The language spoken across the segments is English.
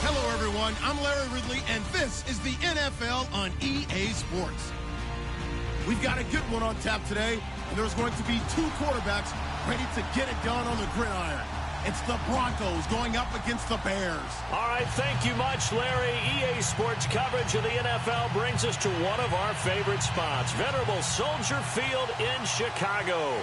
Hello, everyone. I'm Larry Ridley, and this is the NFL on EA Sports. We've got a good one on tap today, and there's going to be two quarterbacks ready to get it done on the gridiron. It's the Broncos going up against the Bears. All right, thank you much, Larry. EA Sports coverage of the NFL brings us to one of our favorite spots, venerable Soldier Field in Chicago.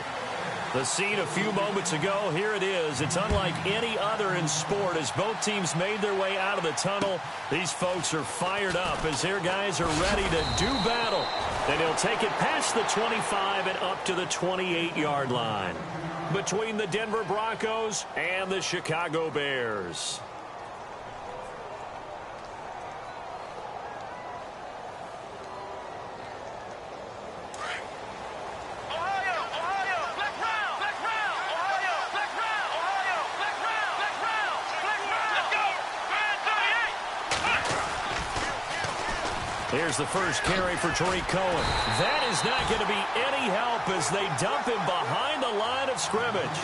The scene a few moments ago, here it is. It's unlike any other in sport as both teams made their way out of the tunnel. These folks are fired up as their guys are ready to do battle. And he'll take it past the 25 and up to the 28-yard line between the Denver Broncos and the Chicago Bears. Here's the first carry for Tariq Cohen. That is not going to be any help as they dump him behind the line of scrimmage.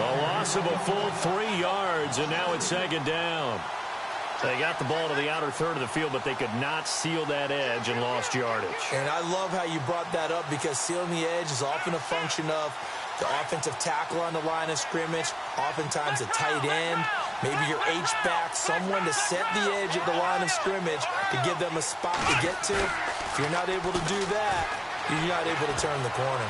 A loss of a full 3 yards, and now it's second down. They got the ball to the outer third of the field, but they could not seal that edge and lost yardage. And I love how you brought that up because sealing the edge is often a function of the offensive tackle on the line of scrimmage, oftentimes a tight end, maybe your H-back, someone to set the edge at the line of scrimmage to give them a spot to get to. If you're not able to do that, you're not able to turn the corner.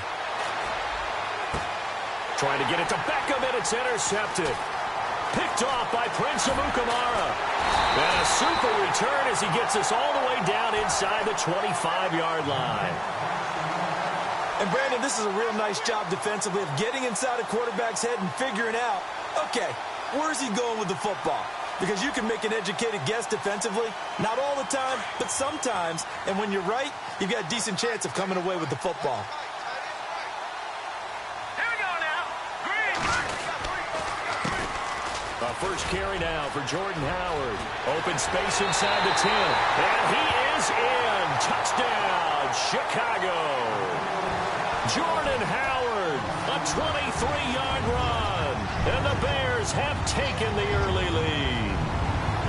Trying to get it to Beckham, and it's intercepted. Picked off by Prince Amukamara. And a super return as he gets us all the way down inside the 25-yard line. And, Brandon, this is a real nice job defensively of getting inside a quarterback's head and figuring out, okay, where's he going with the football? Because you can make an educated guess defensively. Not all the time, but sometimes. And when you're right, you've got a decent chance of coming away with the football. Here we go now. Green. First carry now for Jordan Howard. Open space inside the 10. And he is in. Touchdown, Chicago. Jordan Howard, a 23-yard run. And the Bears have taken the early lead.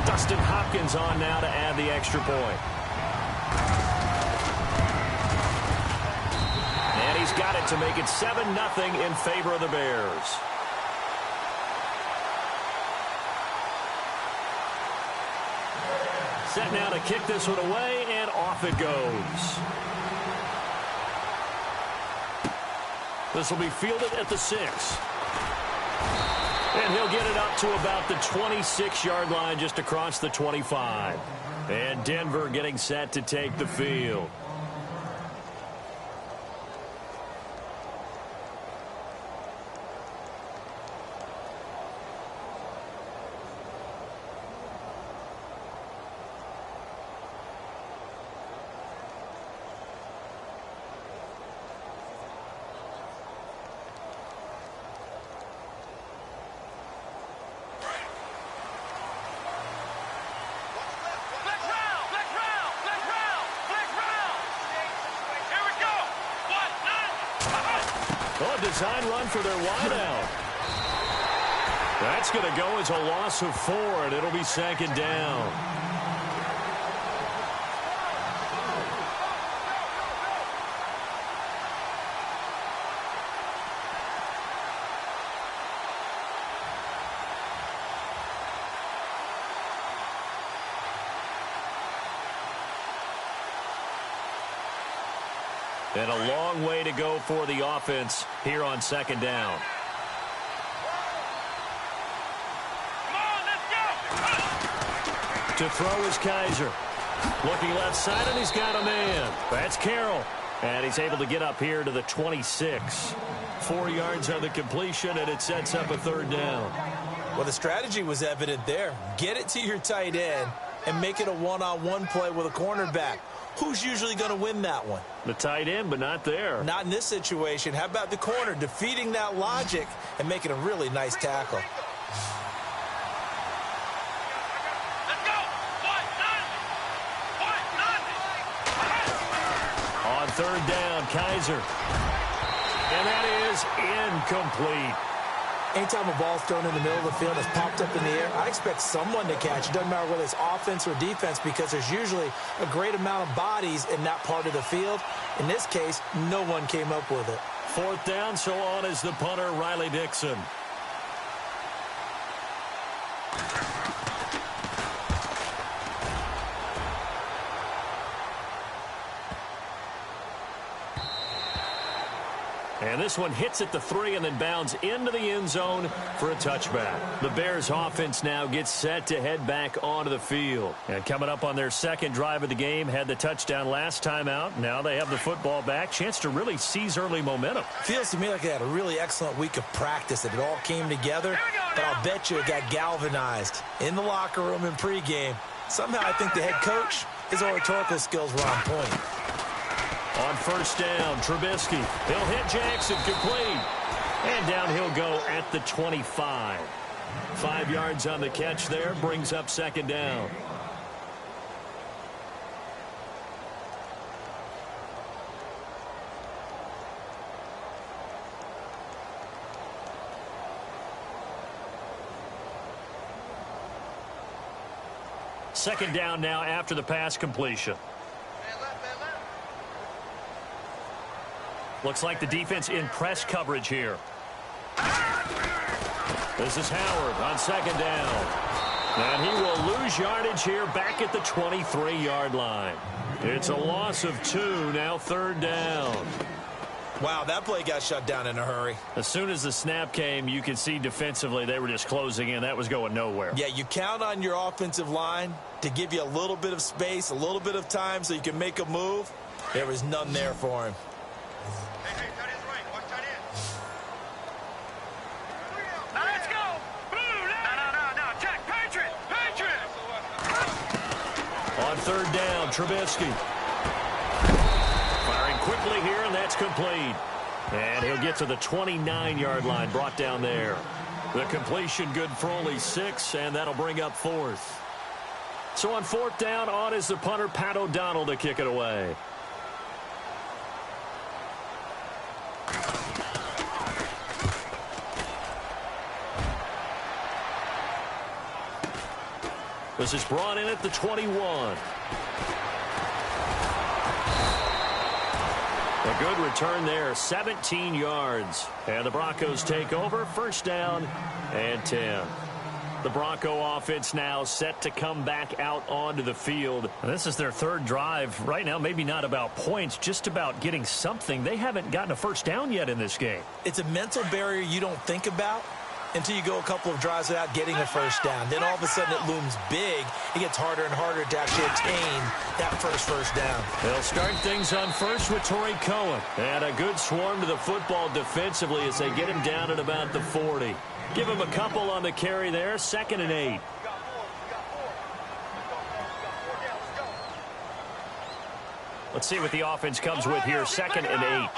Dustin Hopkins on now to add the extra point. And he's got it to make it 7-0 in favor of the Bears. Set now to kick this one away, and off it goes. This will be fielded at the 6. And he'll get it up to about the 26-yard line just across the 25. And Denver getting set to take the field. Design run for their wideout. That's going to go as a loss of 4, and it'll be second down. And a long way to go for the offense here on second down. Come on, let's go! To throw is Kaiser. Looking left side, and he's got a man. That's Carroll. And he's able to get up here to the 26. 4 yards on the completion, and it sets up a third down. Well, the strategy was evident there. Get it to your tight end and make it a one-on-one play with a cornerback. Who's usually going to win that one? The tight end, but not there. Not in this situation. How about the corner defeating that logic and making a really nice tackle? Let's go! On third down, Kaiser. And that is incomplete. Anytime a ball's thrown in the middle of the field that's popped up in the air, I expect someone to catch. It doesn't matter whether it's offense or defense because there's usually a great amount of bodies in that part of the field. In this case, no one came up with it. 4th down, so on is the punter, Riley Dixon. And this one hits at the 3 and then bounds into the end zone for a touchback. The Bears offense now gets set to head back onto the field. And coming up on their second drive of the game, had the touchdown last time out. Now they have the football back. Chance to really seize early momentum. Feels to me like they had a really excellent week of practice. That it all came together. But I'll bet you it got galvanized in the locker room in pregame. Somehow I think the head coach, his oratorical skills were on point. On 1st down, Trubisky. He'll hit Jackson, complete. And down he'll go at the 25. 5 yards on the catch there, brings up 2nd down. Second down now after the pass completion. Looks like the defense in press coverage here. This is Howard on 2nd down. And he will lose yardage here back at the 23-yard line. It's a loss of 2, now 3rd down. Wow, that play got shut down in a hurry. As soon as the snap came, you could see defensively they were just closing in. That was going nowhere. Yeah, you count on your offensive line to give you a little bit of space, a little bit of time so you can make a move. There was none there for him. On 3rd down, Trubisky. Firing quickly here, and that's complete. And he'll get to the 29-yard line, brought down there. The completion good for only 6, and that'll bring up 4th. So on 4th down, on is the punter, Pat O'Donnell, to kick it away. This is brought in at the 21. A good return there, 17 yards. And the Broncos take over, 1st down and 10. The Bronco offense now set to come back out onto the field. And this is their 3rd drive. Right now, maybe not about points, just about getting something. They haven't gotten a 1st down yet in this game. It's a mental barrier you don't think about until you go a couple of drives without getting a 1st down. Then all of a sudden it looms big. It gets harder and harder to actually attain that first down. They'll start things on 1st with Torrey Cohen. And a good swarm to the football defensively as they get him down at about the 40. Give him a couple on the carry there, 2nd and 8. Let's see what the offense comes with here, 2nd and 8.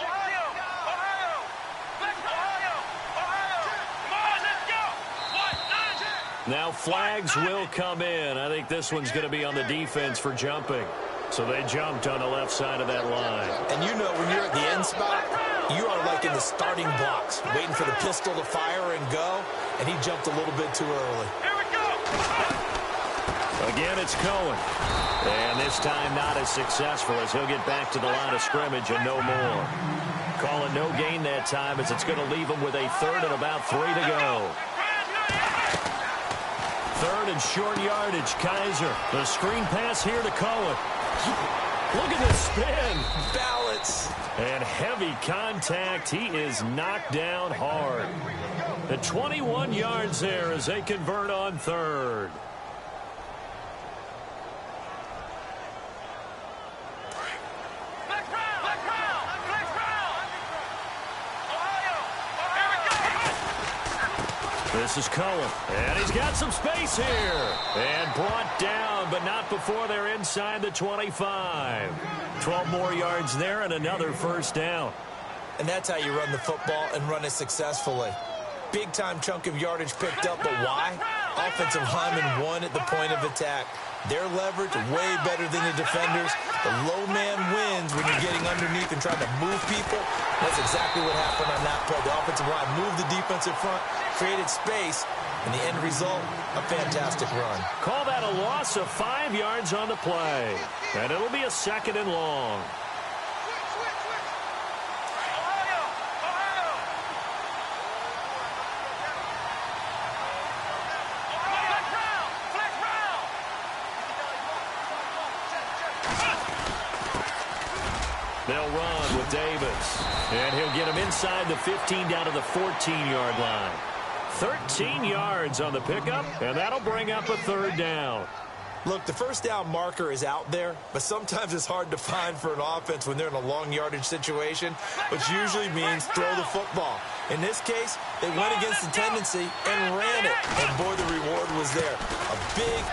Now flags will come in. I think this one's going to be on the defense for jumping. So they jumped on the left side of that line. And you know when you're at the end spot, you are like in the starting blocks, waiting for the pistol to fire and go, and he jumped a little bit too early. Here we go! Again, it's Cohen. And this time not as successful as he'll get back to the line of scrimmage and no more. Calling no gain that time as it's going to leave him with a 3rd and about 3 to go. 3rd and short yardage, Kaiser. The screen pass here to Cohen. Look at the spin. Balance. And heavy contact. He is knocked down hard. The 21 yards there as they convert on 3rd. This is Cohen, and he's got some space here. And brought down, but not before they're inside the 25. 12 more yards there and another 1st down. And that's how you run the football and run it successfully. Big-time chunk of yardage picked up, but why? Offensive lineman won at the point of attack. Their leverage way better than the defenders. The low man wins when you're getting underneath and trying to move people. That's exactly what happened on that play. The offensive line moved the defensive front, created space, and the end result, a fantastic run. Call that a loss of 5 yards on the play. And it'll be a 2nd and long. They'll run with Davis. And he'll get him inside the 15 down to the 14-yard line. 13 yards on the pickup, and that'll bring up a 3rd down. Look, the first down marker is out there, but sometimes it's hard to find for an offense when they're in a long yardage situation, which usually means throw the football. In this case, they went against the tendency and ran it, and boy, the reward was there. A big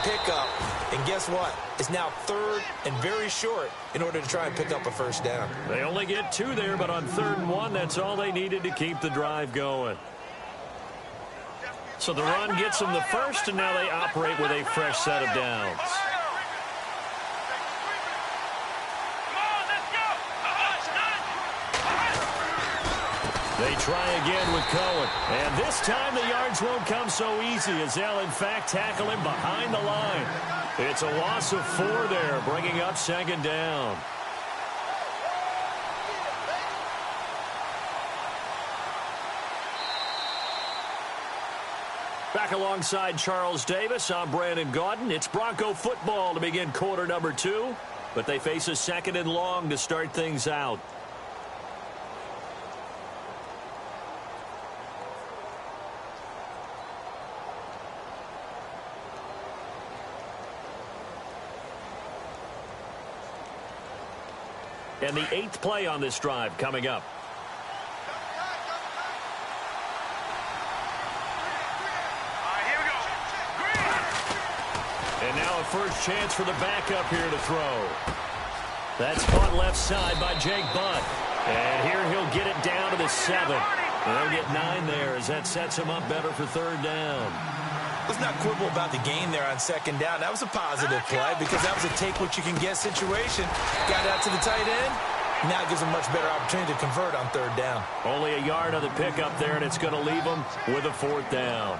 pickup, and guess what? It's now 3rd and very short in order to try and pick up a 1st down. They only get 2 there, but on 3rd and 1, that's all they needed to keep the drive going. So the run gets them the 1st, and now they operate with a fresh set of downs. They try again with Cohen. And this time the yards won't come so easy as they'll, in fact, tackle him behind the line. It's a loss of 4 there, bringing up 2nd down. Back alongside Charles Davis, I'm Brandon Gaudin. It's Bronco football to begin quarter number 2, but they face a 2nd and long to start things out. And the 8th play on this drive coming up. And now a first chance for the backup here to throw. That's caught left side by Jake Butt. And here he'll get it down to the 7. And they'll get 9 there as that sets him up better for 3rd down. Let's not quibble about the gain there on 2nd down. That was a positive play because that was a take-what-you-can-get situation. Got out to the tight end. Now it gives them a much better opportunity to convert on 3rd down. Only a yard on the pickup there, and it's going to leave them with a 4th down.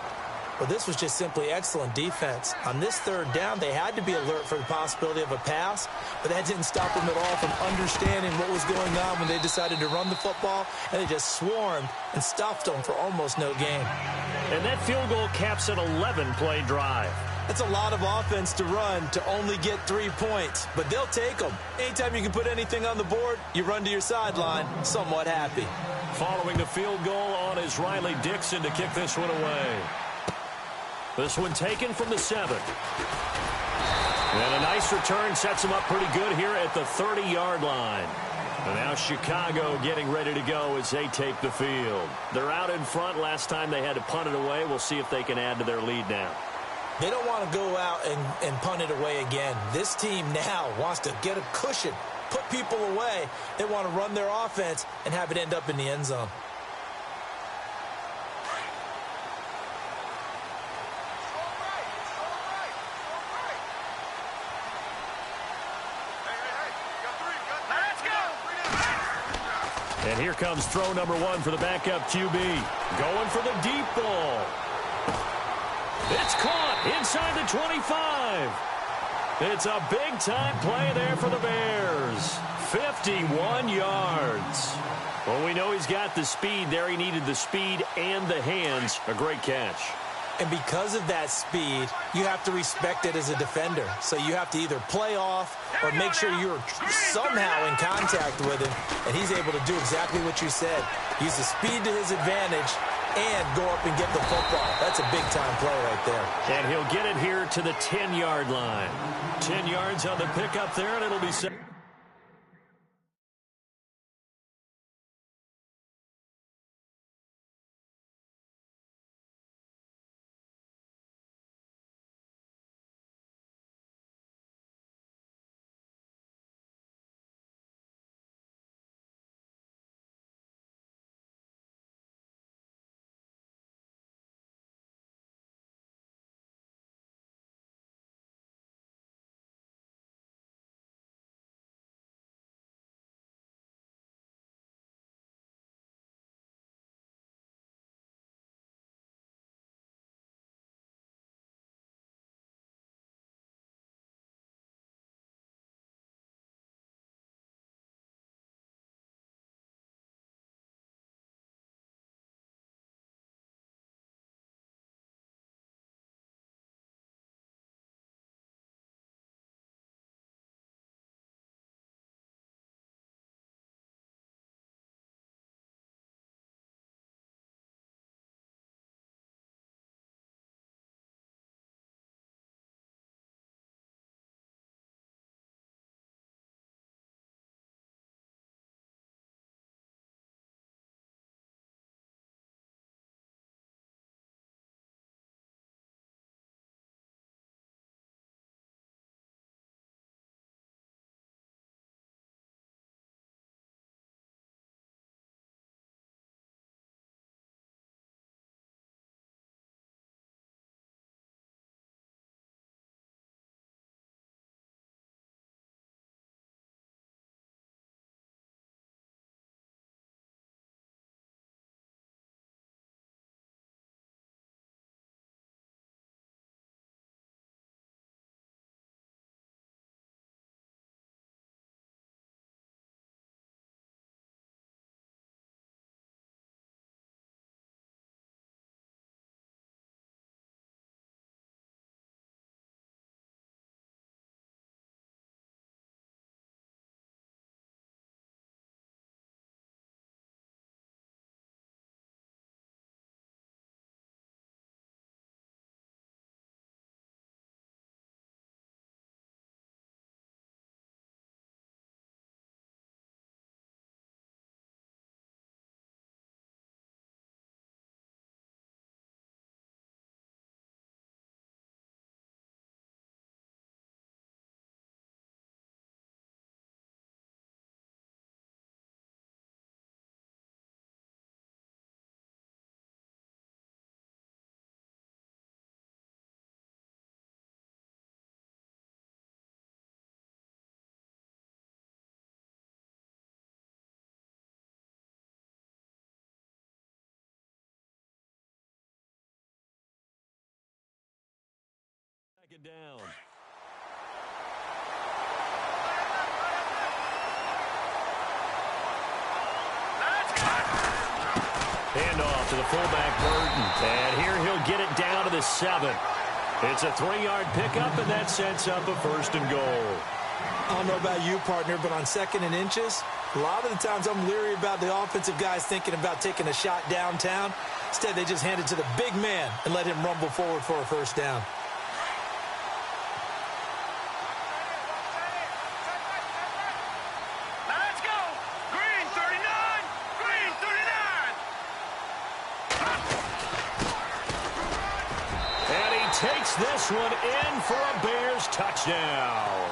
Well, this was just simply excellent defense. On this 3rd down, they had to be alert for the possibility of a pass, but that didn't stop them at all from understanding what was going on when they decided to run the football, and they just swarmed and stuffed them for almost no gain. And that field goal caps an 11-play drive. That's a lot of offense to run to only get 3 points, but they'll take them. Anytime you can put anything on the board, you run to your sideline somewhat happy. Following the field goal on is Riley Dixon to kick this one away. This one taken from the 7. And a nice return sets him up pretty good here at the 30-yard line. And now Chicago getting ready to go as they take the field. They're out in front. Last time they had to punt it away. We'll see if they can add to their lead now. They don't want to go out and punt it away again. This team now wants to get a cushion, put people away. They want to run their offense and have it end up in the end zone. And here comes throw number 1 for the backup QB. Going for the deep ball. It's caught inside the 25. It's a big-time play there for the Bears. 51 yards. Well, we know he's got the speed there. He needed the speed and the hands. A great catch. And because of that speed, you have to respect it as a defender. So you have to either play off or make sure you're somehow in contact with him. And he's able to do exactly what you said. Use the speed to his advantage and go up and get the football. That's a big-time play right there. And he'll get it here to the 10-yard line. 10 yards on the pickup there, and it'll be set. second down. Handoff to the fullback, Burton. And here he'll get it down to the 7. It's a 3-yard pickup, and that sets up a 1st and goal. I don't know about you, partner, but on 2nd and inches, a lot of the times I'm leery about the offensive guys thinking about taking a shot downtown. Instead, they just hand it to the big man and let him rumble forward for a 1st down. Let's go! Green 39! Green 39! And he takes this one in for a Bears touchdown.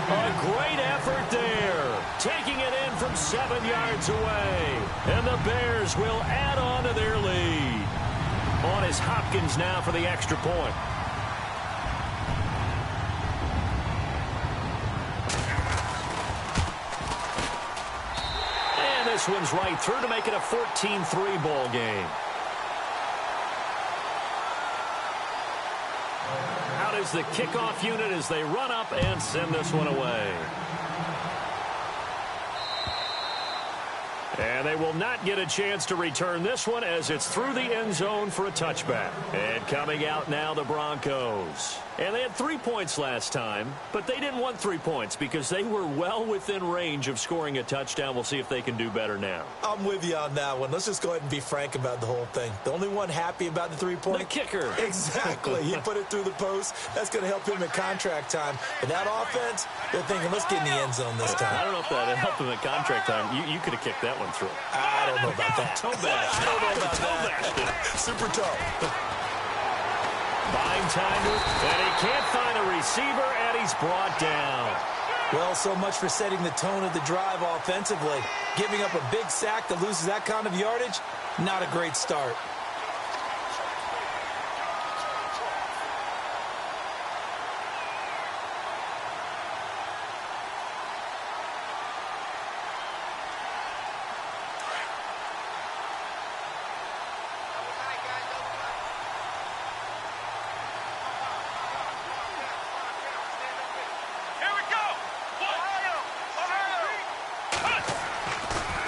A great effort there, taking it in from 7 yards away. And the Bears will add on to their lead. On is Hopkins now for the extra point. And this one's right through to make it a 14-3 ball game. Out is the kickoff unit as they run up and send this one away. And they will not get a chance to return this one as it's through the end zone for a touchback. And coming out now, the Broncos. And they had 3 points last time, but they didn't want 3 points because they were well within range of scoring a touchdown. We'll see if they can do better now. I'm with you on that one. Let's just go ahead and be frank about the whole thing. The only one happy about the 3-point? The kicker. Exactly. He put it through the post. That's going to help him at contract time. And that offense, they're thinking, let's get in the end zone this time. I don't know if that helped him at contract time. You could have kicked that one through. I don't know about that. Toe bash. I don't know about that. Super toe. Buying time, and he can't find a receiver, and he's brought down. Well, so much for setting the tone of the drive offensively. Giving up a big sack that loses that kind of yardage, not a great start.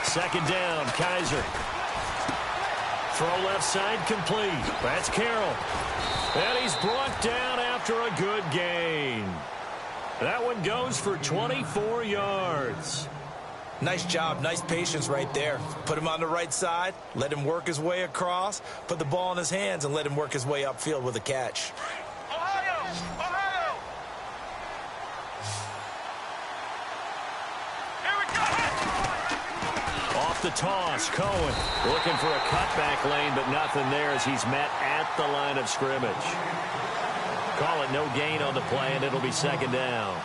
Second down, Kaiser. Throw left side complete. That's Carroll. And he's brought down after a good gain. That one goes for 24 yards. Nice job, nice patience right there. Put him on the right side, let him work his way across, put the ball in his hands, and let him work his way upfield with a catch. The toss, Cohen looking for a cutback lane, but nothing there as he's met at the line of scrimmage. Call it no gain on the play, and it'll be second down.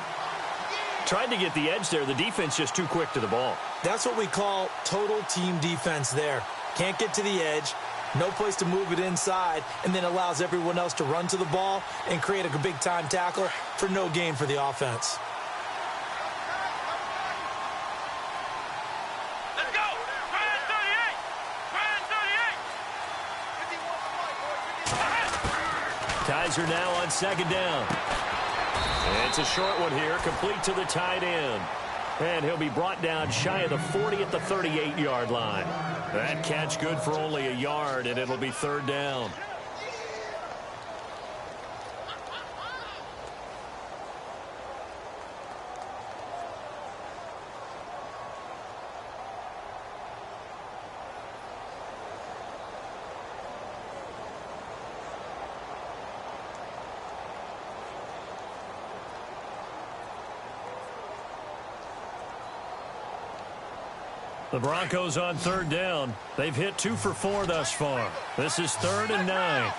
Tried to get the edge there. The defense just too quick to the ball. That's what we call total team defense there. Can't get to the edge, no place to move it inside, and then allows everyone else to run to the ball and create a big-time tackle for no gain for the offense. Kaiser now on second down. And it's a short one here, complete to the tight end. And he'll be brought down shy of the 40 at the 38-yard line. That catch good for only a yard, and it'll be third down. The Broncos on third down. They've hit 2 for 4 thus far. This is 3rd and 9.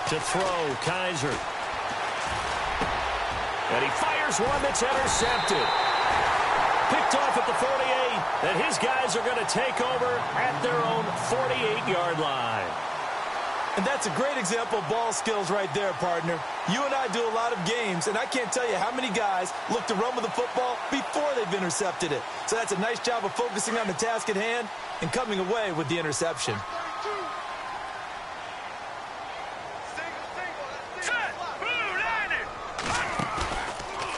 To throw, Kaiser. And he fires one that's intercepted. Picked off at the 48, and his guys are going to take over at their own 48-yard line. And that's a great example of ball skills right there, partner. You and I do a lot of games, and I can't tell you how many guys look to run with the football before they've intercepted it. So that's a nice job of focusing on the task at hand and coming away with the interception.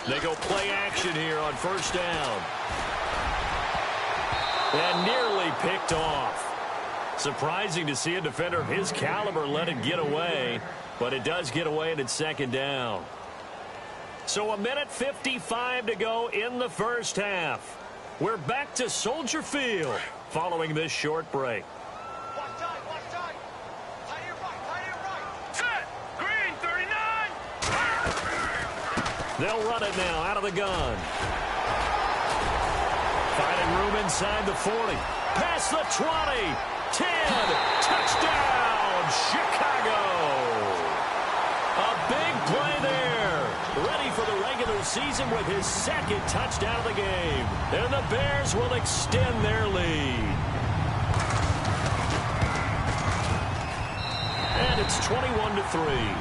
They go play action here on first down. And nearly picked off. Surprising to see a defender of his caliber let it get away, but it does get away and it's second down. So 1:55 to go in the first half. We're back to Soldier Field following this short break. Watch time, watch time. Tight end right, tight end right. Set. Green, 39. They'll run it now out of the gun. Finding room inside the 40. Past the 20. 10. Touchdown, Chicago. A big play there. Ready for the regular season with his second touchdown of the game. And the Bears will extend their lead. And it's 21-3.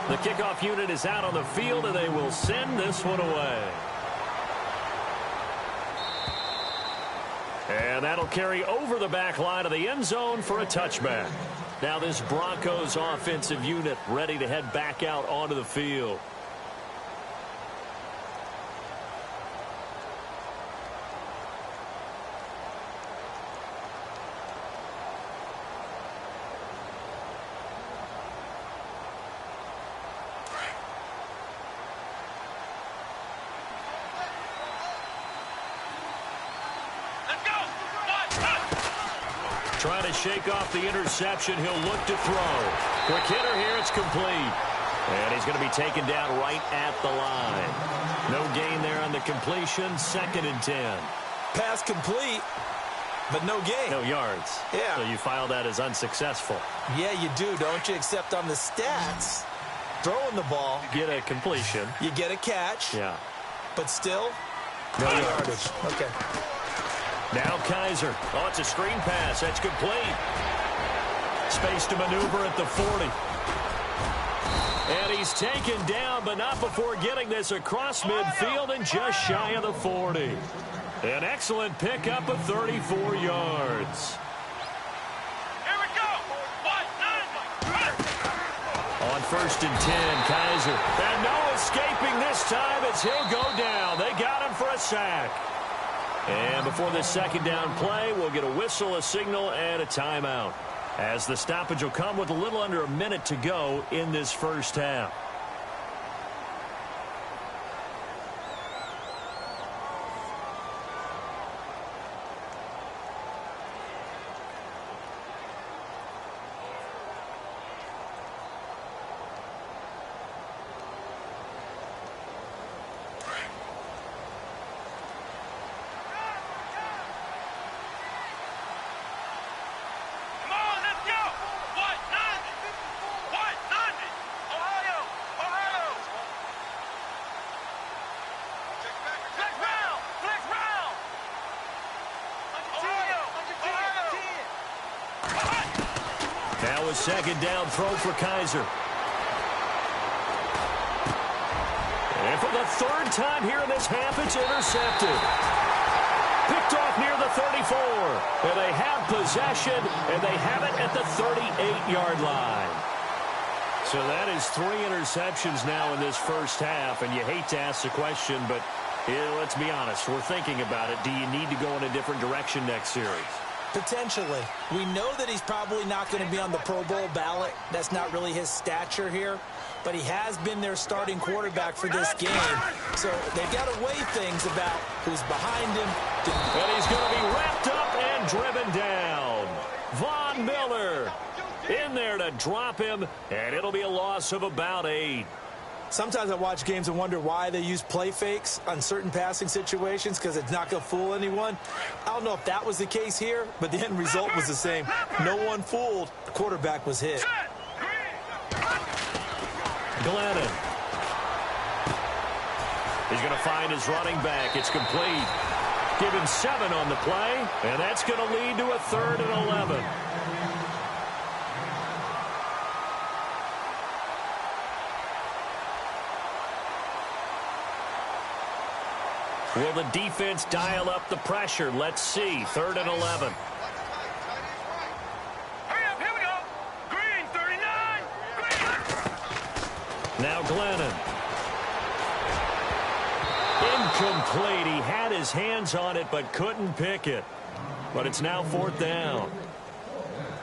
The kickoff unit is out on the field, and they will send this one away. And that'll carry over the back line of the end zone for a touchback. Now this Broncos offensive unit ready to head back out onto the field. Trying to shake off the interception. He'll look to throw. Quick hitter here. It's complete. And he's going to be taken down right at the line. No gain there on the completion. 2nd and 10. Pass complete, but no gain. No yards. Yeah. So you file that as unsuccessful. Yeah, you do, don't you? Except on the stats, throwing the ball. Get a completion. You get a catch. Yeah. But still, no yardage. Okay. Now Kaiser. Oh, it's a screen pass. That's complete. Space to maneuver at the 40. And he's taken down, but not before getting this across midfield and just shy of the 40. An excellent pickup of 34 yards. Here we go. 1-9. On 1st and 10, Kaiser. And no escaping this time as he'll go down. They got him for a sack. And before this second down play, we'll get a whistle, a signal, and a timeout, as the stoppage will come with a little under a minute to go in this first half. Now a second down throw for Kaiser. And for the 3rd time here in this half, it's intercepted. Picked off near the 34. And they have possession, and they have it at the 38-yard line. So that is 3 interceptions now in this first half, and you hate to ask the question, but let's be honest, we're thinking about it. Do you need to go in a different direction next series? Potentially. We know that he's probably not going to be on the Pro Bowl ballot. That's not really his stature here. But he has been their starting quarterback for this game. So they've got to weigh things about who's behind him. And he's going to be wrapped up and driven down. Von Miller in there to drop him, and it'll be a loss of about 8. Sometimes I watch games and wonder why they use play fakes on certain passing situations, because it's not going to fool anyone. I don't know if that was the case here, but the end result was the same. No one fooled. The quarterback was hit. Glennon. He's going to find his running back. It's complete. Give him 7 on the play, and that's going to lead to a 3rd and 11. Will the defense dial up the pressure? Let's see. 3rd and 11. Hurry up, here we go. Green, 39. Green. Now Glennon. Incomplete. He had his hands on it but couldn't pick it. But it's now 4th down.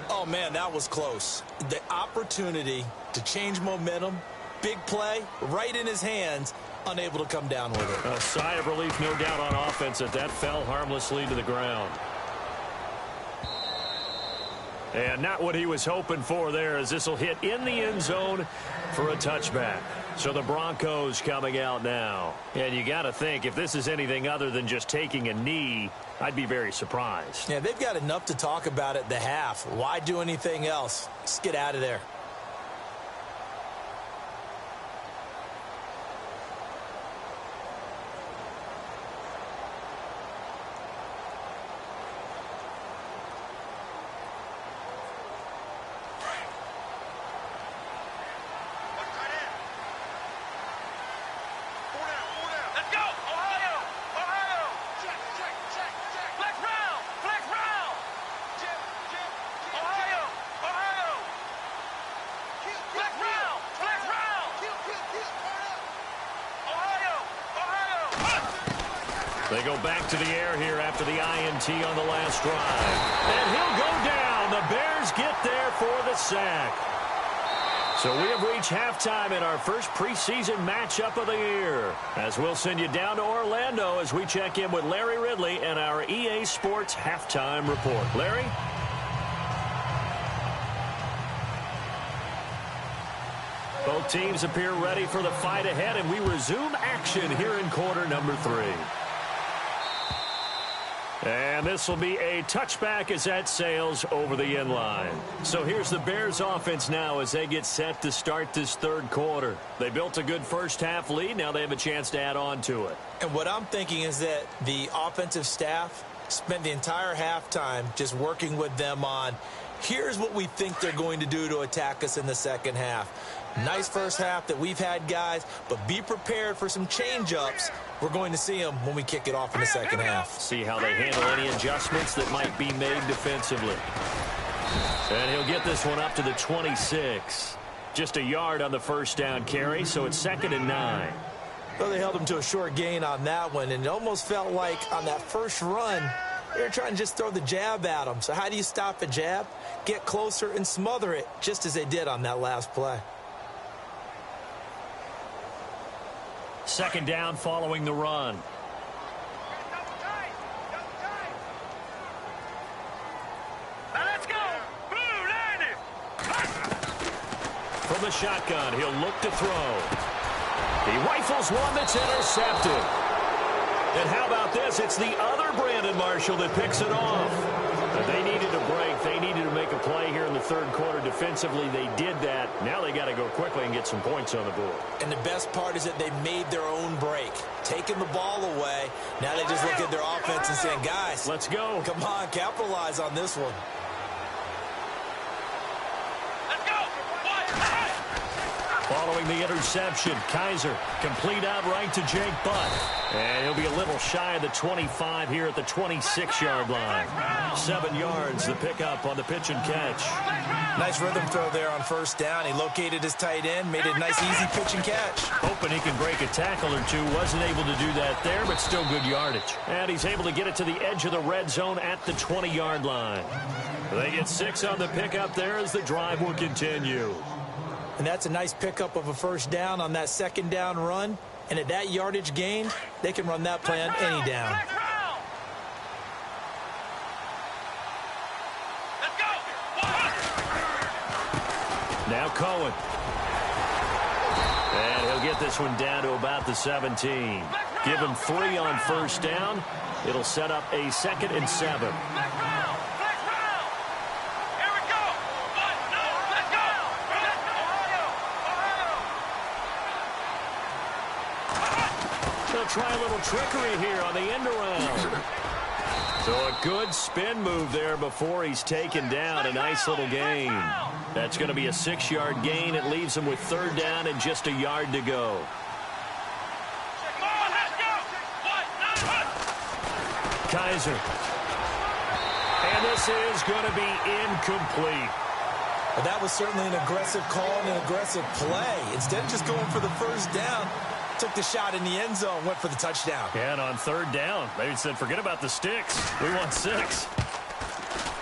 Oh, man, that was close. The opportunity to change momentum, big play, right in his hands, unable to come down with it. A sigh of relief, no doubt, on offense that fell harmlessly to the ground. And not what he was hoping for there, as this will hit in the end zone for a touchback. So the Broncos coming out now. And you got to think, if this is anything other than just taking a knee, I'd be very surprised. Yeah, they've got enough to talk about at the half. Why do anything else? Just get out of there. They go back to the air here after the INT on the last drive. And he'll go down. The Bears get there for the sack. So we have reached halftime in our first preseason matchup of the year, as we'll send you down to Orlando as we check in with Larry Ridley and our EA Sports halftime report. Larry? Both teams appear ready for the fight ahead, and we resume action here in quarter number 3. And this will be a touchback as that sails over the end line. So here's the Bears offense now as they get set to start this third quarter. They built a good first half lead. Now they have a chance to add on to it. And what I'm thinking is that the offensive staff spent the entire halftime just working with them on, here's what we think they're going to do to attack us in the second half. Nice first half that we've had, guys, but be prepared for some change-ups. We're going to see them when we kick it off in the second half. See how they handle any adjustments that might be made defensively. And he'll get this one up to the 26. Just a yard on the first down carry, so it's 2nd and 9. Well, they held him to a short gain on that one, and it almost felt like on that first run, they were trying to just throw the jab at him. So how do you stop a jab? Get closer and smother it, just as they did on that last play. 2nd down following the run. Now let's go. Blue, landed. From the shotgun, he'll look to throw. He rifles one that's intercepted. And how about this? It's the other Brandon Marshall that picks it off. But they needed a break. They needed to make a play here in the third quarter defensively. They did that. Now they got to go quickly and get some points on the board. And the best part is that they made their own break. Taking the ball away. Now they just look at their offense and saying, guys, let's go. Come on, capitalize on this one. Let's go. Following the interception, Kaiser complete out right to Jake Butt. And he'll be a little shy of the 25 here at the 26-yard line. 7 yards, the pickup on the pitch and catch. Nice rhythm throw there on first down. He located his tight end, made it a nice, easy pitch and catch. Hoping he can break a tackle or two. Wasn't able to do that there, but still good yardage. And he's able to get it to the edge of the red zone at the 20-yard line. They get 6 on the pickup there as the drive will continue. And that's a nice pickup of a first down on that 2nd down run. And at that yardage gain, they can run that play on any down. Let's go. Now Cohen. And he'll get this one down to about the 17. Give him 3 on first down. It'll set up a 2nd and 7. try a little trickery here on the end around. So a good spin move there before he's taken down. A nice little gain. That's going to be a 6-yard gain. It leaves him with 3rd down and just a yard to go. Kaiser. And this is going to be incomplete. Well, that was certainly an aggressive call and an aggressive play. Instead of just going for the 1st down, took the shot in the end zone, went for the touchdown. Yeah, and on 3rd down, they said, forget about the sticks. We want 6.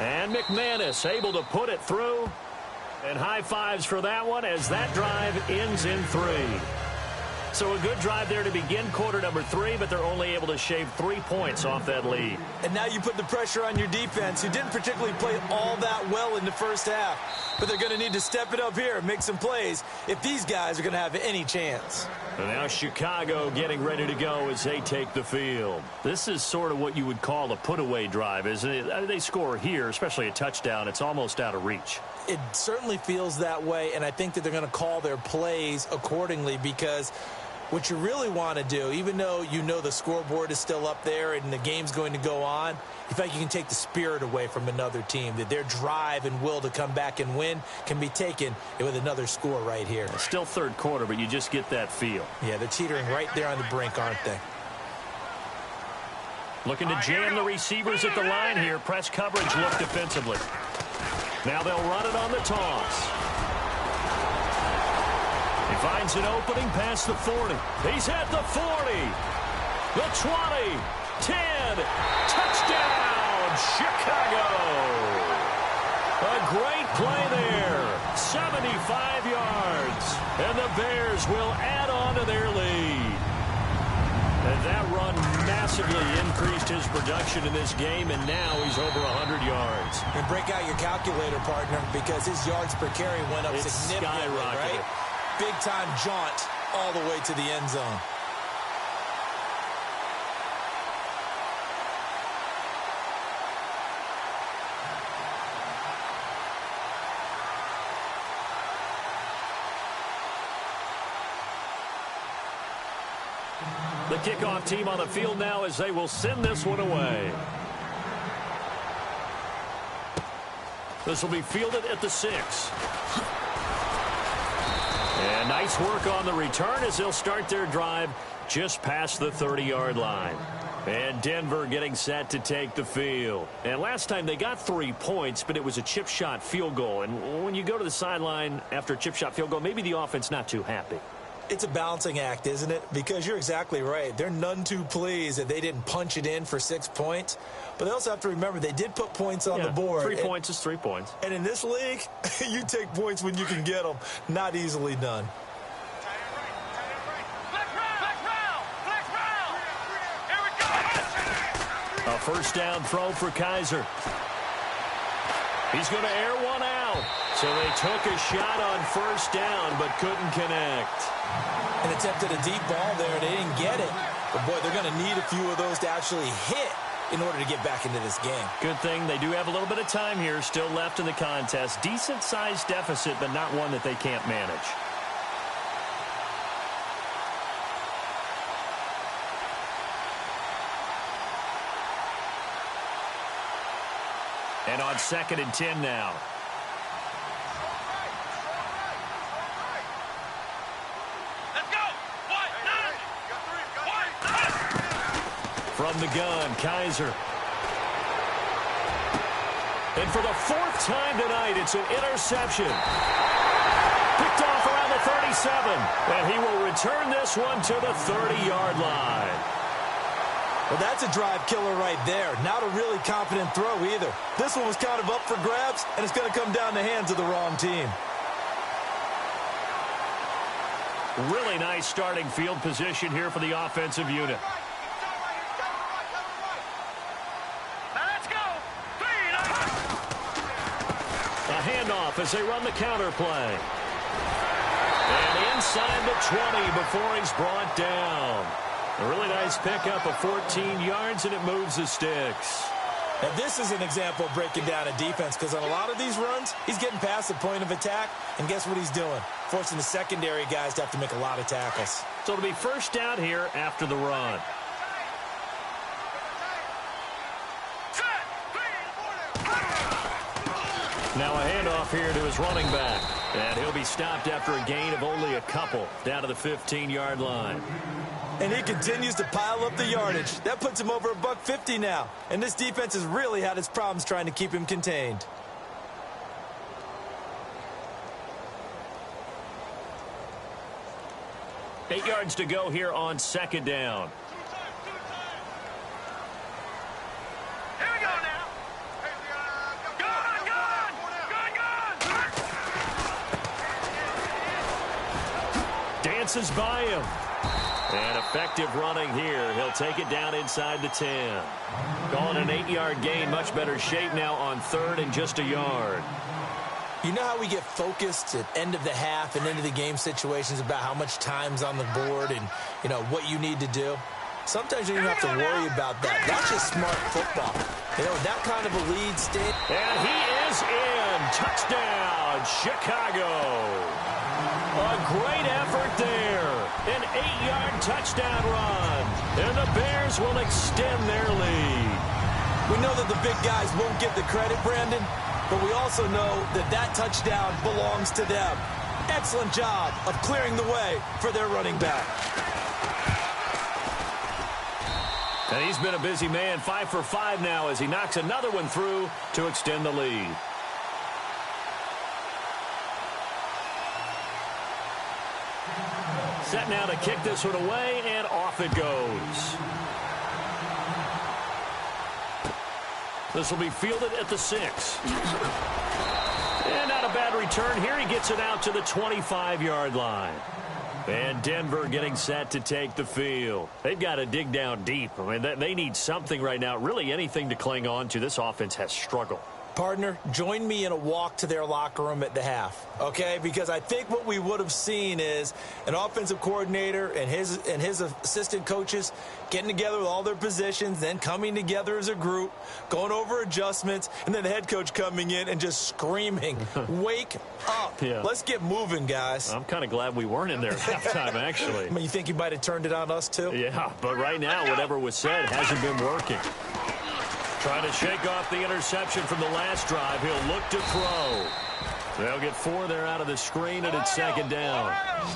And McManus able to put it through. And high fives for that one as that drive ends in 3. So a good drive there to begin quarter number 3, but they're only able to shave 3 points off that lead. And now you put the pressure on your defense, who didn't particularly play all that well in the first half. But they're going to need to step it up here and make some plays if these guys are going to have any chance. And now Chicago getting ready to go as they take the field. This is sort of what you would call a put-away drive, isn't it? They score here, especially a touchdown. It's almost out of reach. It certainly feels that way, and I think that they're going to call their plays accordingly, because what you really want to do, even though you know the scoreboard is still up there and the game's going to go on, you feel like you can take the spirit away from another team, that their drive and will to come back and win can be taken with another score right here. It's still 3rd quarter, but you just get that feel. Yeah, they're teetering right there on the brink, aren't they? Looking to jam the receivers at the line here. Press coverage look defensively. Now they'll run it on the toss. He finds an opening past the 40. He's at the 40. The 20. 10. Touchdown, Chicago. A great play there. 75 yards. And the Bears will add on to their lead. And that run massively increased his production in this game, and now he's over 100 yards. And break out your calculator, partner, because his yards per carry went up significantly, right? Big-time jaunt all the way to the end zone. The kickoff team on the field now as they will send this one away. This will be fielded at the 6. And nice work on the return as they'll start their drive just past the 30-yard line. And Denver getting set to take the field. And last time they got 3 points, but it was a chip shot field goal. And when you go to the sideline after a chip shot field goal, maybe the offense not too happy. It's a balancing act, isn't it? Because you're exactly right. They're none too pleased that they didn't punch it in for 6 points. But they also have to remember they did put points on the board. 3 points is 3 points. And in this league, you take points when you can get them. Not easily done. A 1st down throw for Kaiser. He's going to air one out. So they took a shot on 1st down, but couldn't connect. And attempted a deep ball there. They didn't get it. But, boy, they're going to need a few of those to actually hit in order to get back into this game. Good thing they do have a little bit of time here still left in the contest. Decent-sized deficit, but not one that they can't manage. And on 2nd and 10 now. From the gun, Kaiser. And for the 4th time tonight, it's an interception. Picked off around the 37. And he will return this one to the 30-yard line. Well, that's a drive killer right there. Not a really confident throw either. This one was kind of up for grabs, and it's going to come down the hands of the wrong team. Really nice starting field position here for the offensive unit. A handoff as they run the counter play. And inside the 20 before he's brought down. A really nice pickup of 14 yards, and it moves the sticks. Now, this is an example of breaking down a defense, because on a lot of these runs, he's getting past the point of attack, and guess what he's doing? Forcing the secondary guys to have to make a lot of tackles. So it'll be first down here after the run. Now a handoff here to his running back. And he'll be stopped after a gain of only a couple down to the 15-yard line. And he continues to pile up the yardage. That puts him over $150 now. And this defense has really had its problems trying to keep him contained. Eight yards to go here on second down. Here we go now. Dances by him. And effective running here. He'll take it down inside the 10. Calling an 8-yard gain. Much better shape now on third and just a yard. You know how we get focused at end of the half and into the game situations about how much time's on the board and, you know, what you need to do? Sometimes you don't have to worry about that. That's just smart football. You know, that kind of a lead state. And he is in. Touchdown, Chicago. A great effort there. An 8-yard touchdown run. And the Bears will extend their lead. We know that the big guys won't get the credit, Brandon, but we also know that that touchdown belongs to them. Excellent job of clearing the way for their running back. And he's been a busy man, 5 for 5 now as he knocks another one through to extend the lead. Set now to kick this one away, and off it goes. This will be fielded at the 6. And not a bad return here. He gets it out to the 25-yard line. And Denver getting set to take the field. They've got to dig down deep. I mean, they need something right now, really anything to cling on to. This offense has struggled. Partner, join me in a walk to their locker room at the half, okay? Because I think what we would have seen is an offensive coordinator and his assistant coaches getting together with all their positions, then coming together as a group, going over adjustments, and then the head coach coming in and just screaming, wake up. Yeah. Let's get moving, guys. I'm kind of glad we weren't in there at halftime, actually. I mean, you think he might have turned it on us, too? Yeah, but right now, whatever was said hasn't been working. Trying to shake off the interception from the last drive. He'll look to throw. They'll get 4 there out of the screen, and it's second down.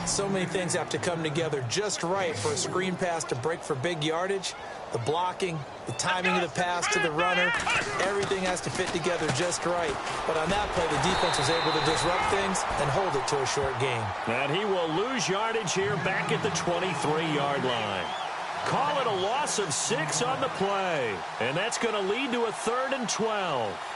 So many things have to come together just right for a screen pass to break for big yardage. The blocking, the timing of the pass to the runner, everything has to fit together just right. But on that play, the defense was able to disrupt things and hold it to a short gain. And he will lose yardage here back at the 23-yard line. Call it a loss of 6 on the play. And that's going to lead to a 3rd and 12.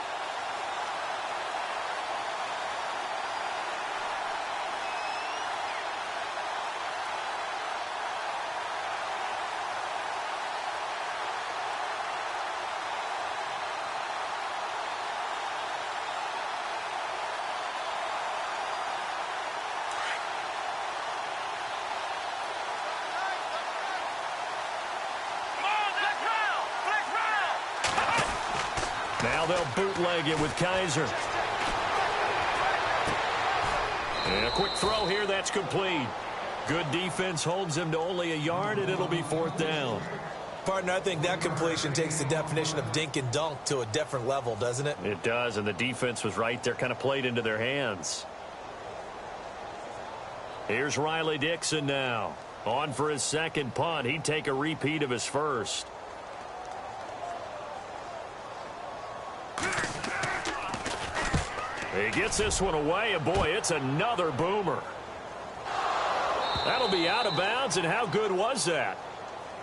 Now they'll bootleg it with Kaiser. And a quick throw here, that's complete. Good defense holds him to only a yard, and it'll be 4th down. Partner, I think that completion takes the definition of dink and dunk to a different level, doesn't it? It does, and the defense was right there, kind of played into their hands. Here's Riley Dixon now. On for his second punt. He'd take a repeat of his first. He gets this one away, and boy, it's another boomer. That'll be out of bounds, and how good was that?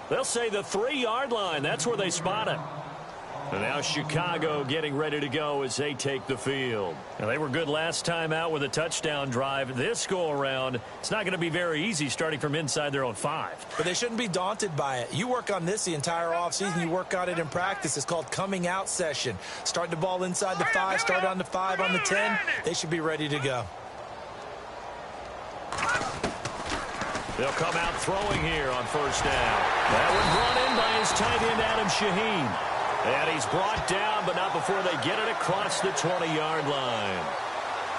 They'll say the 3-yard line. That's where they spot it. And now Chicago getting ready to go as they take the field. Now, they were good last time out with a touchdown drive. This go-around, it's not going to be very easy starting from inside their own 5. But they shouldn't be daunted by it. You work on this the entire offseason. You work on it in practice. It's called coming out session. Start the ball inside the 5, start on the 5, on the 10. They should be ready to go. They'll come out throwing here on first down. That one brought in by his tight end, Adam Shaheen. And he's brought down, but not before they get it across the 20-yard line.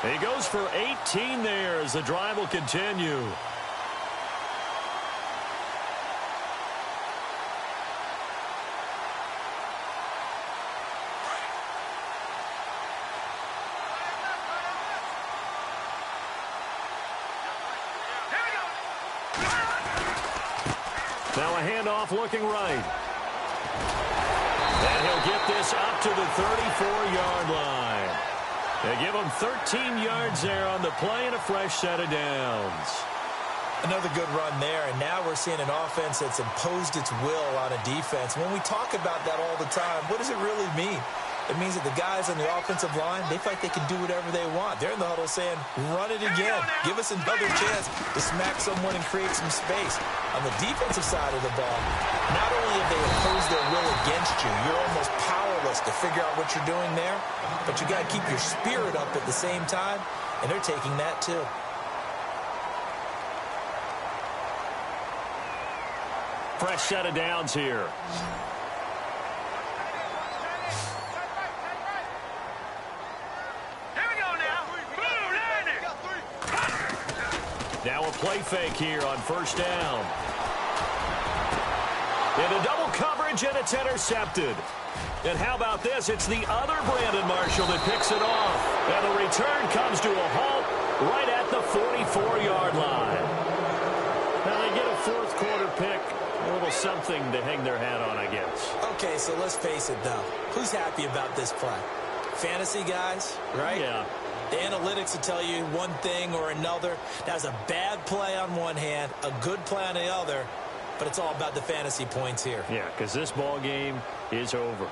He goes for 18 there as the drive will continue. a handoff looking right. And he'll get this up to the 34-yard line. They give him 13 yards there on the play and a fresh set of downs. Another good run there, and now we're seeing an offense that's imposed its will on a defense. When we talk about that all the time, what does it really mean? It means that the guys on the offensive line, they feel like they can do whatever they want. They're in the huddle saying, run it again. Give us another chance to smack someone and create some space. On the defensive side of the ball, not only have they imposed their will against you, you're almost powerless to figure out what you're doing there, but you got to keep your spirit up at the same time, and they're taking that too. Fresh set of downs here. Now a play fake here on first down. Into double coverage, and it's intercepted. And how about this? It's the other Brandon Marshall that picks it off. And the return comes to a halt right at the 44-yard line. Now they get a fourth quarter pick. A little something to hang their hat on, I guess. Okay, so let's face it, though. Who's happy about this play? Fantasy guys, right? Yeah. The analytics will tell you one thing or another. That's a bad play on one hand, a good play on the other, but it's all about the fantasy points here. Yeah, because this ball game is over.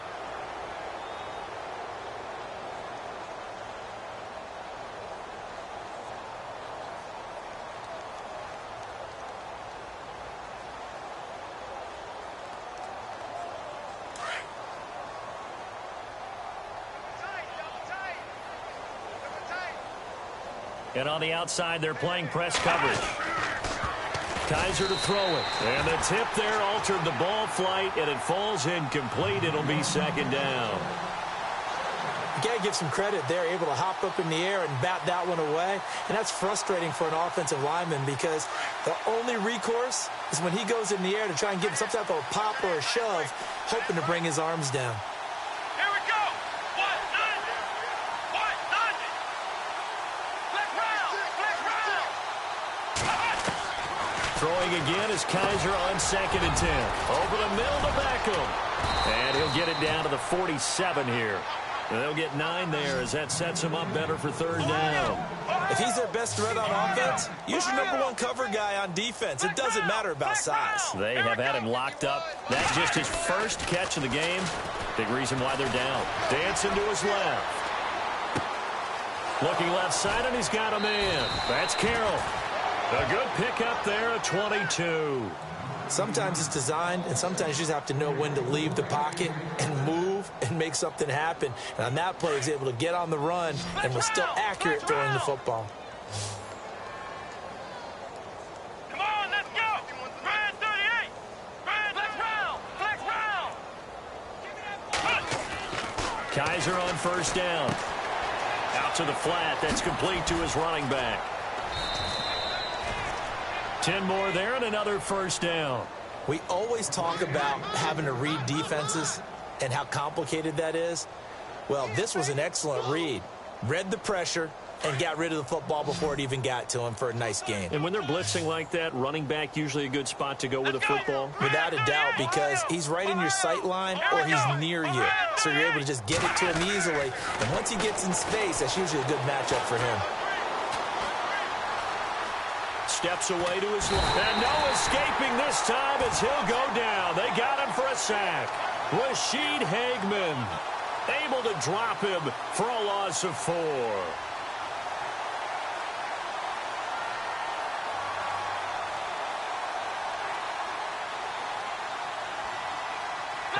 And on the outside, they're playing press coverage. Kaiser to throw it. And the tip there altered the ball flight, and it falls incomplete. It'll be second down. You got to give some credit. They're able to hop up in the air and bat that one away. And that's frustrating for an offensive lineman because the only recourse is when he goes in the air to try and get some type of a pop or a shove, hoping to bring his arms down. Throwing again is Kaiser on 2nd and 10. Over the middle to Beckham. And he'll get it down to the 47 here. And they'll get 9 there as that sets him up better for third down. If he's their best threat on offense, use your #1 cover guy on defense. It doesn't matter about size. They have had him locked up. That's just his first catch of the game. Big reason why they're down. Dancing to his left. Looking left side, and he's got a man. That's Carroll. A good pickup there at 22. Sometimes it's designed, and sometimes you just have to know when to leave the pocket and move and make something happen. And on that play, he was able to get on the run and was still accurate throwing the football. Come on, let's go! Brand 38! Brand, flex round! Kaiser on first down. Out to the flat. That's complete to his running back. 10 more there and another first down. We always talk about having to read defenses and how complicated that is. Well, this was an excellent read. Read the pressure and got rid of the football before it even got to him for a nice gain. And when they're blitzing like that, running back usually a good spot to go with a football? Without a doubt, because he's right in your sight line or he's near you. So you're able to just get it to him easily. And once he gets in space, that's usually a good matchup for him. Steps away to his left. And no escaping this time as he'll go down. They got him for a sack. Rashid Hageman able to drop him for a loss of 4.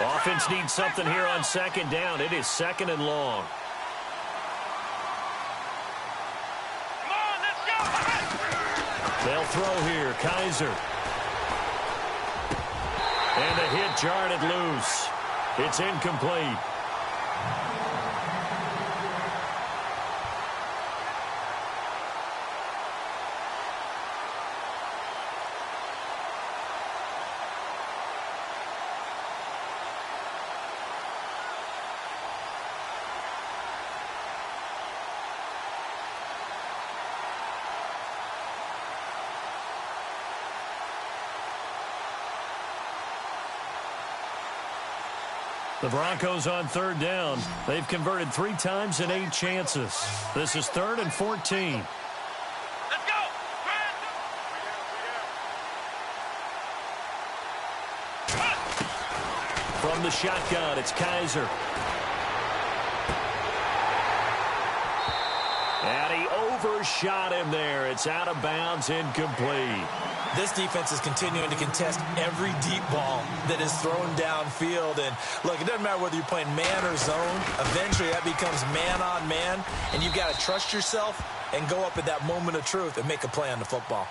Offense needs something here on second down. It is 2nd and long. They'll throw here. Kaiser. And the hit jarred it loose. It's incomplete. The Broncos on third down. They've converted 3 times in 8 chances. This is 3rd and 14. Let's go! From the shotgun, it's Kaiser. And he overshot him there. It's out of bounds, incomplete. This defense is continuing to contest every deep ball that is thrown downfield. And, look, it doesn't matter whether you're playing man or zone. Eventually, that becomes man on man. And you've got to trust yourself and go up at that moment of truth and make a play on the football.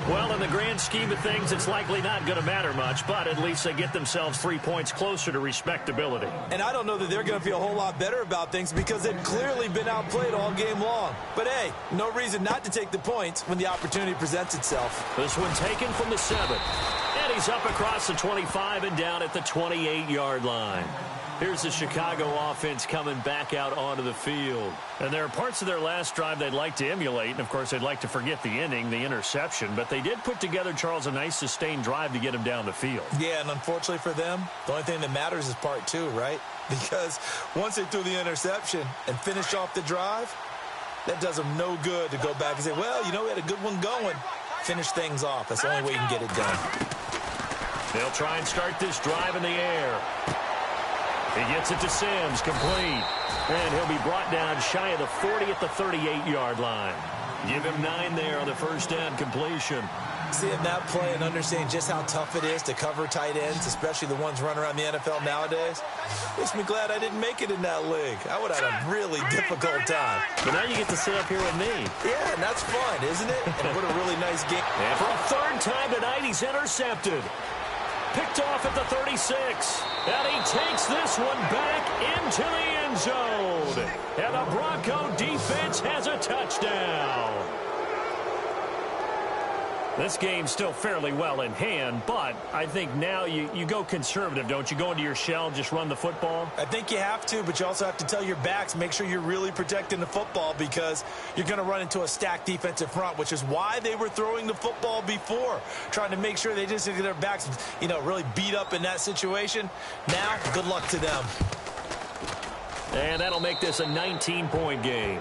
Well, in the grand scheme of things, it's likely not going to matter much, but at least they get themselves 3 points closer to respectability. And I don't know that they're going to feel a whole lot better about things because they've clearly been outplayed all game long. But, hey, no reason not to take the points when the opportunity presents itself. This one taken from the 7. And he's up across the 25 and down at the 28-yard line. Here's the Chicago offense coming back out onto the field. And there are parts of their last drive they'd like to emulate. And, of course, they'd like to forget the inning, the interception. But they did put together, Charles, a nice sustained drive to get him down the field. Yeah, and unfortunately for them, the only thing that matters is part 2, right? Because once they threw the interception and finished off the drive, that does them no good to go back and say, well, you know, we had a good one going. Finish things off. That's the only way you can get it done. They'll try and start this drive in the air. He gets it to Sims, complete. And he'll be brought down shy of the 40 at the 38-yard line. Give him 9 there on the first down completion. Seeing that play and understanding just how tough it is to cover tight ends, especially the ones running around the NFL nowadays, makes me glad I didn't make it in that league. I would have had a really difficult time. But now you get to sit up here with me. Yeah, and that's fun, isn't it? And what a really nice game. And for a 3rd time tonight, he's intercepted. Picked off at the 36. And he takes this one back into the end zone. And the Bronco defense has a touchdown. This game's still fairly well in hand, but I think now you go conservative, don't you? Go into your shell, just run the football? I think you have to, but you also have to tell your backs, make sure you're really protecting the football because you're going to run into a stacked defensive front, which is why they were throwing the football before, trying to make sure they just get their backs, really beat up in that situation. Now, good luck to them. And that'll make this a 19-point game.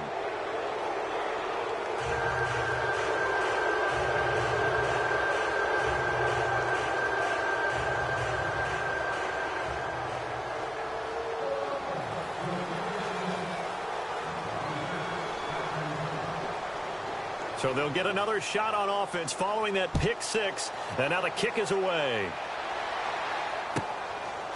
So they'll get another shot on offense following that pick 6. And now the kick is away.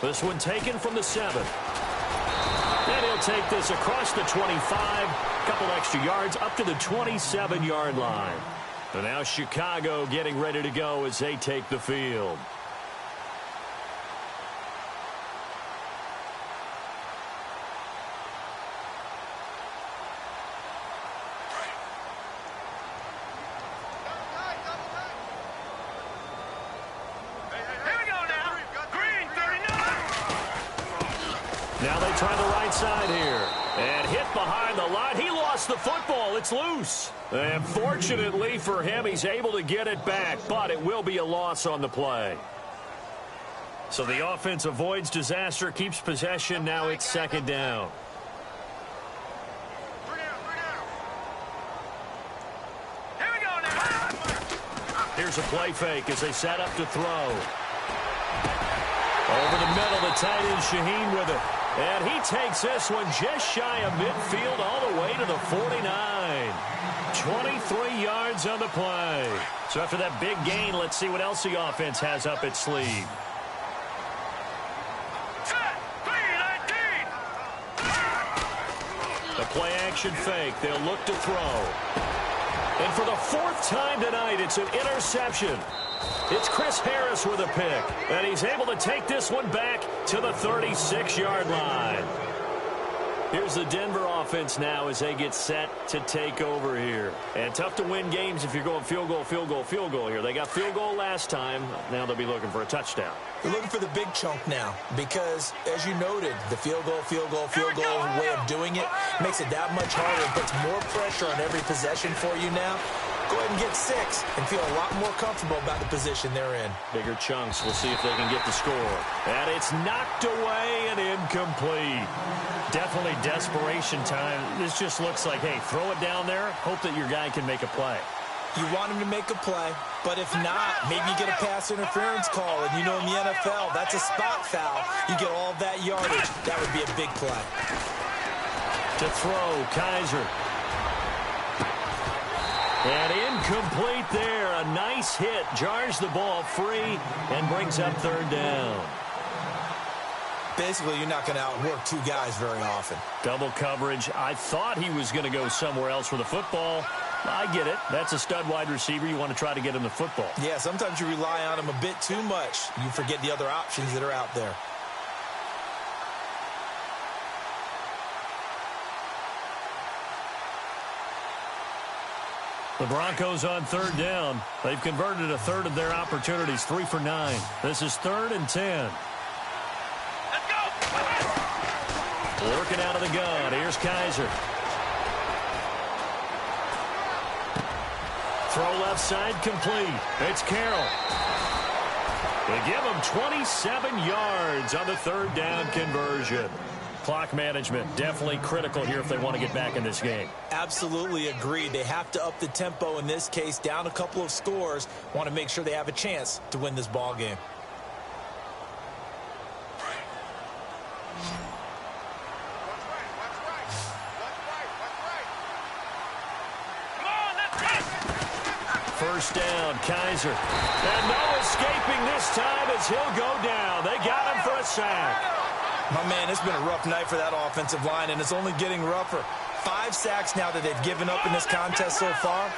This one taken from the 7. And he'll take this across the 25. A couple extra yards up to the 27-yard line. And now Chicago getting ready to go as they take the field. Now they try the right side here. And hit behind the line. He lost the football. It's loose. And fortunately for him, he's able to get it back. But it will be a loss on the play. So the offense avoids disaster, keeps possession. Now it's 2nd down. Here we go now. Here's a play fake as they set up to throw. Over the middle, the tight end Shaheen with it. And he takes this one just shy of midfield all the way to the 49. 23 yards on the play. So after that big gain, let's see what else the offense has up its sleeve. The play action fake. They'll look to throw. And for the 4th time tonight, it's an interception. It's Chris Harris with a pick, and he's able to take this one back to the 36-yard line. Here's the Denver offense now as they get set to take over here. And tough to win games if you're going field goal, field goal, field goal here. They got field goal last time. Now they'll be looking for a touchdown. They're looking for the big chunk now because, as you noted, the field goal way of doing it makes it that much harder. It puts more pressure on every possession for you now. Go ahead and get 6 and feel a lot more comfortable about the position they're in. Bigger chunks. We'll see if they can get the score. And it's knocked away and incomplete. Definitely desperation time. This just looks like, hey, throw it down there, hope that your guy can make a play. You want him to make a play, but if not, maybe you get a pass interference call, and you know in the NFL, that's a spot foul. You get all that yardage. That would be a big play. To throw, Kaiser. And incomplete there. A nice hit. Jars the ball free and brings up third down. Basically, you're not going to outwork two guys very often. Double coverage. I thought he was going to go somewhere else with the football. I get it. That's a stud wide receiver. You want to try to get him the football. Yeah, sometimes you rely on him a bit too much. You forget the other options that are out there. The Broncos on third down. They've converted a third of their opportunities, 3 for 9. This is 3rd and 10. Let's go! Working out of the gun. Here's Kaiser. Throw left side complete. It's Carroll. They give him 27 yards on the third down conversion. Clock management definitely critical here if they want to get back in this game. Absolutely agreed. They have to up the tempo in this case, down a couple of scores. Want to make sure they have a chance to win this ball game. First down, Kaiser. And no escaping this time as he'll go down. They got him for a sack. My man, it's been a rough night for that offensive line, and it's only getting rougher. 5 sacks now that they've given up in this contest so far.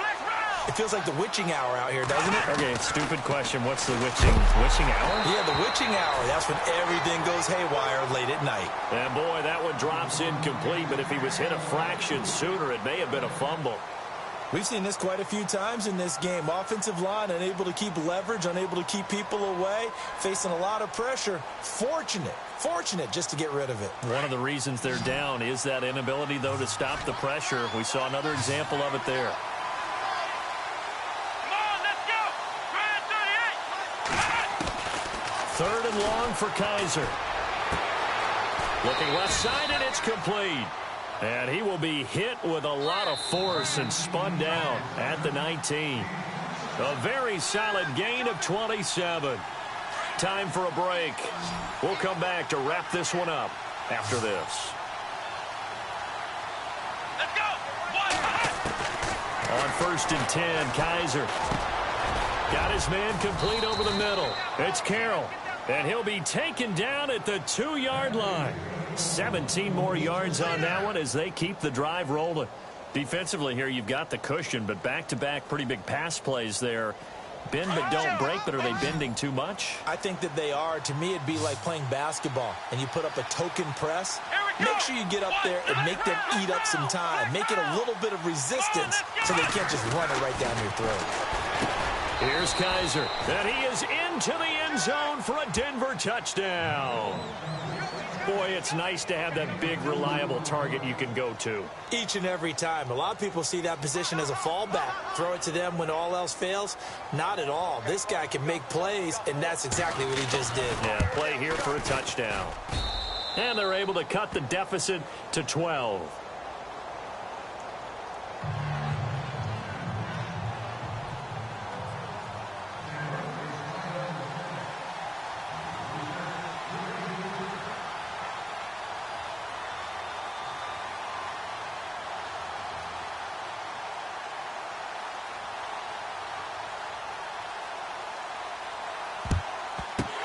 It feels like the witching hour out here, doesn't it? Okay, stupid question. What's the witching hour? Yeah, the witching hour. That's when everything goes haywire late at night. And boy, that one drops incomplete, but if he was hit a fraction sooner, it may have been a fumble. We've seen this quite a few times in this game. Offensive line unable to keep leverage, unable to keep people away, facing a lot of pressure. Fortunate just to get rid of it. One of the reasons they're down is that inability, though, to stop the pressure. We saw another example of it there. Come on, let's go! Try 3rd it, 38! and long for Kaiser. Looking left side, and it's complete. And he will be hit with a lot of force and spun down at the 19. A very solid gain of 27. Time for a break. We'll come back to wrap this one up after this. Let's go! On 1st and 10, Kaiser. Got his man complete over the middle. It's Carroll. And he'll be taken down at the 2-yard line. 17 more yards on that one as they keep the drive rolling. Defensively here, you've got the cushion, but back-to-back pretty big pass plays there. Bend but don't break, but are they bending too much? I think that they are. To me, it'd be like playing basketball, and you put up a token press. Make sure you get up there and make them eat up some time. Make it a little bit of resistance so they can't just run it right down your throat. Here's Kaiser, and he is into the end zone for a Denver touchdown. Boy, it's nice to have that big, reliable target you can go to. Each and every time. A lot of people see that position as a fallback. Throw it to them when all else fails. Not at all. This guy can make plays, and that's exactly what he just did. Yeah, play here for a touchdown. And they're able to cut the deficit to 12.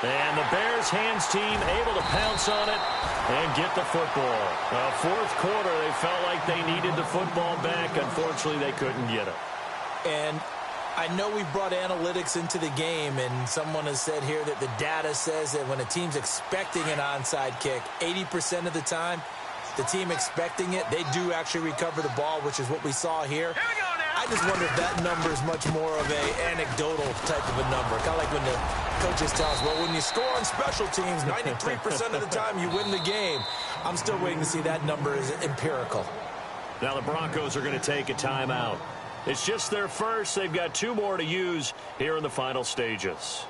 And the Bears hands team able to pounce on it and get the football. 4th quarter, they felt like they needed the football back. Unfortunately, they couldn't get it. And I know we've brought analytics into the game, and someone has said here that the data says that when a team's expecting an onside kick, 80% of the time, the team expecting it, they do actually recover the ball, which is what we saw here. I just wonder if that number is much more of a anecdotal type of a number. Kind of like when the coaches tell us, well, when you score on special teams, 93% of the time you win the game. I'm still waiting to see that number is empirical. Now the Broncos are going to take a timeout. It's just their first. They've got 2 more to use here in the final stages.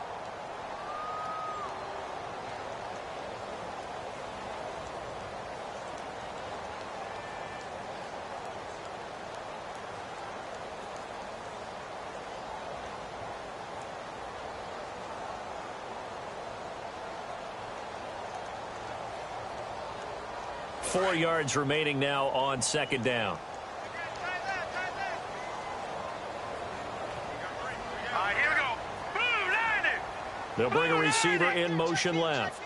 4 yards remaining now on second down. All right, here we go. Boom, landed. They'll bring a receiver in motion left.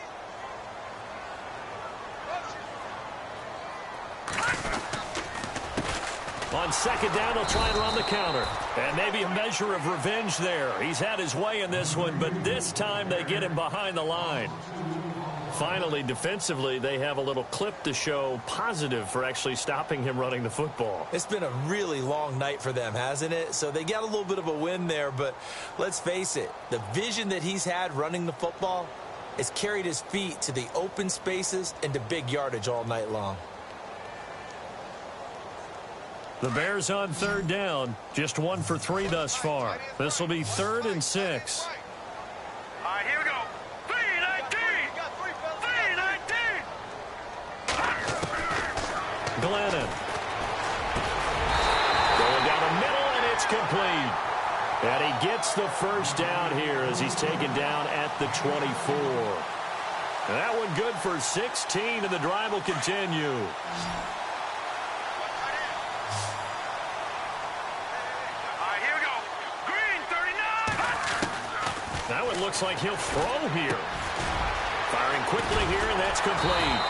On second down, they'll try and run the counter. And maybe a measure of revenge there. He's had his way in this one, but this time they get him behind the line. Finally, defensively, they have a little clip to show positive for actually stopping him running the football. It's been a really long night for them, hasn't it? So they got a little bit of a win there, but let's face it, the vision that he's had running the football has carried his feet to the open spaces and to big yardage all night long. The Bears on third down, just 1 for 3 thus far. This will be 3rd and 6. All right, here we go. 3-19. 3-19. Glennon. Going down the middle, and it's complete. And he gets the first down here as he's taken down at the 24. And that one good for 16, and the drive will continue. Now it looks like he'll throw here. Firing quickly here, and that's complete.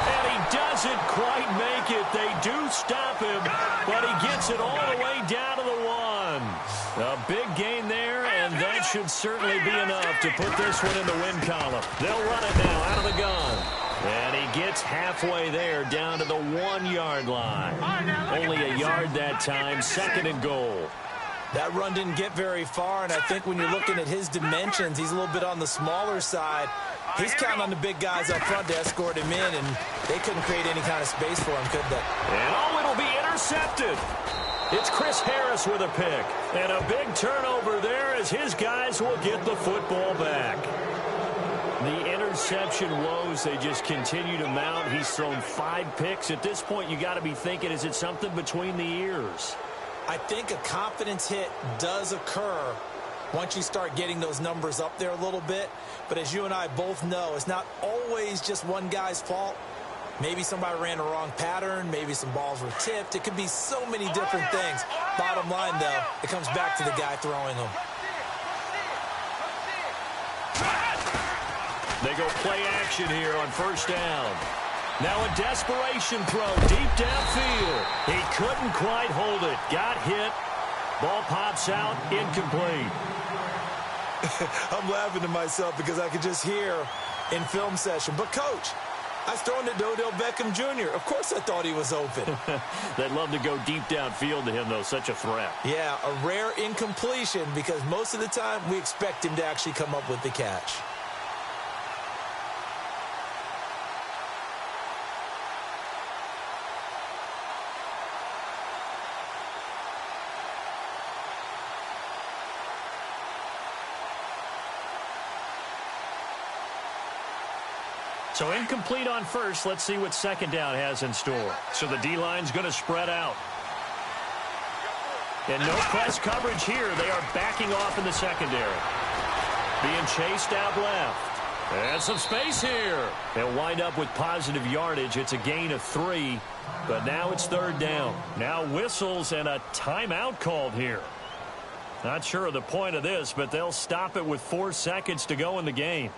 And he doesn't quite make it. They do stop him, but he gets it all the way down to the 1. A big gain there, and that should certainly be enough to put this one in the win column. They'll run it now out of the gun. And he gets halfway there down to the 1-yard line. Only a yard that time, 2nd and goal. That run didn't get very far, and I think when you're looking at his dimensions, he's a little bit on the smaller side. He's counting on the big guys up front to escort him in, and they couldn't create any kind of space for him, could they? And oh, it'll be intercepted. It's Chris Harris with a pick. And a big turnover there as his guys will get the football back. The interception woes, they just continue to mount. He's thrown 5 picks. At this point, you got to be thinking, is it something between the ears? I think a confidence hit does occur once you start getting those numbers up there a little bit. But as you and I both know, it's not always just one guy's fault. Maybe somebody ran the wrong pattern. Maybe some balls were tipped. It could be so many different things. Bottom line, though, it comes back to the guy throwing them. They go play action here on first down. Now a desperation throw deep downfield. He couldn't quite hold it. Got hit. Ball pops out. Incomplete. I'm laughing to myself because I could just hear in film session. But, Coach, I was throwing to Odell Beckham Jr. Of course I thought he was open. They'd love to go deep downfield to him, though. Such a threat. Yeah, a rare incompletion because most of the time we expect him to actually come up with the catch. So incomplete on first. Let's see what second down has in store. So the D-line's going to spread out. And no press coverage here. They are backing off in the secondary. Being chased out left. And some space here. They'll wind up with positive yardage. It's a gain of 3. But now it's third down. Now whistles and a timeout called here. Not sure of the point of this, but they'll stop it with 4 seconds to go in the game.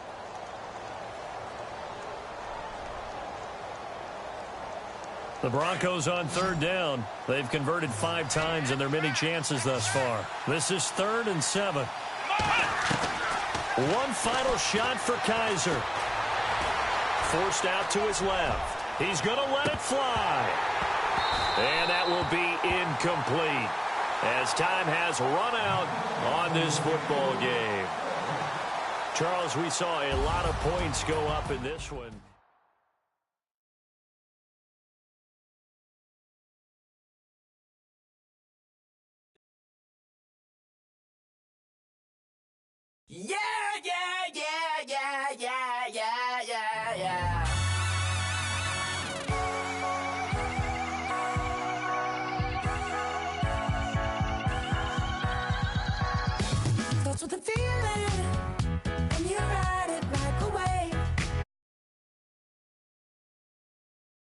The Broncos on third down. They've converted 5 times in their many chances thus far. This is 3rd and 7. One final shot for Kaiser. Forced out to his left. He's going to let it fly. And that will be incomplete as time has run out on this football game. Charles, we saw a lot of points go up in this one.